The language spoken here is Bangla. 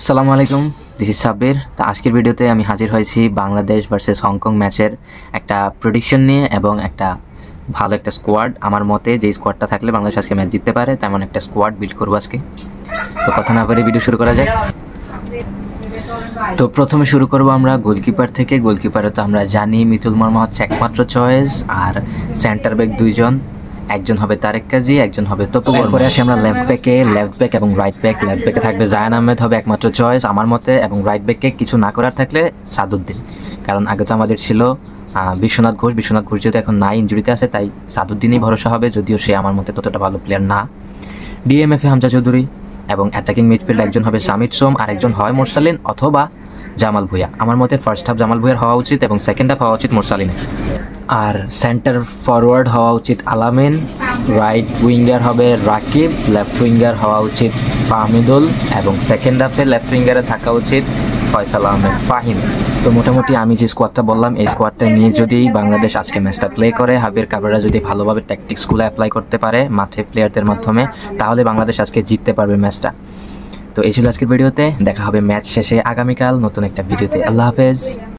আসসালামু আলাইকুম, দিস ইজ সাব্বির। তো আজকের ভিডিওতে আমি হাজির হয়েছি বাংলাদেশ ভার্সেস হংকং ম্যাচের একটা প্রেডিকশন নিয়ে এবং একটা ভালো একটা স্কোয়াড। আমার মতে যে স্কোয়াডটা থাকলে বাংলাদেশ আজকে ম্যাচ জিততে পারে তেমন একটা স্কোয়াড বিল্ড করবো আজকে। তো কথা না বলে ভিডিও শুরু করা যায়। তো প্রথমে শুরু করবো আমরা গোলকিপার থেকে। গোলকিপারে তো আমরা জানি মিতুল মার্মা হচ্ছে একমাত্র চয়েস, আর সেন্টার ব্যাক দুইজন, একজন হবে তারেক কাজী, একজন হবে তপু। এরপরে আসি আমরা লেফট ব্যাক এবং রাইট ব্যাক। লেফট ব্যাকে থাকবে জায়ান আহমেদ, হবে একমাত্র চয়েস আমার মতে, এবং রাইট ব্যাককে কিছু না করার থাকলে সাদুদ্দিন, কারণ আগে তো আমাদের ছিল বিশ্বনাথ ঘোষ যেহেতু এখন নাই, ইনজুরিতে আছে, তাই সাদুদ্দিনই ভরসা হবে, যদিও সে আমার মতে ততটা ভালো প্লেয়ার না। ডিএমএফে হামজা চৌধুরী, এবং অ্যাটাকিং মিডফিল্ড একজন হবে সামিদ সোম, আর একজন হয় মোরসালিন অথবা জামাল ভুঁইয়া। আমার মতে ফার্স্ট হাফ জামাল ভুঁইয়ার হওয়া উচিত এবং সেকেন্ড হাফ হওয়া উচিত মোরসালিনের। আর সেন্টার ফরওয়ার্ড হওয়া উচিত আলামিন, রাইট উইঙ্গার হবে রাকিব, লেফট উইঙ্গার হওয়া উচিত ফাহমিদুল, এবং সেকেন্ড হাফে লেফট উইঙ্গারে থাকা উচিত ফয়সাল আহমেদ ফাহিম। তো মোটামুটি আমি যে স্কোয়াডটা বললাম এই স্কোয়াডটা নিয়ে যদি বাংলাদেশ আজকে ম্যাচটা প্লে করে, হাবির কাবরেরা যদি ভালোভাবে ট্যাকটিক্সগুলো অ্যাপ্লাই করতে পারে মাঠে প্লেয়ারদের মাধ্যমে, তাহলে বাংলাদেশ আজকে জিততে পারবে ম্যাচটা। তো এই ছিল আজকের ভিডিওতে, দেখা হবে ম্যাচ শেষে আগামীকাল নতুন একটা ভিডিওতে। আল্লাহ হাফেজ।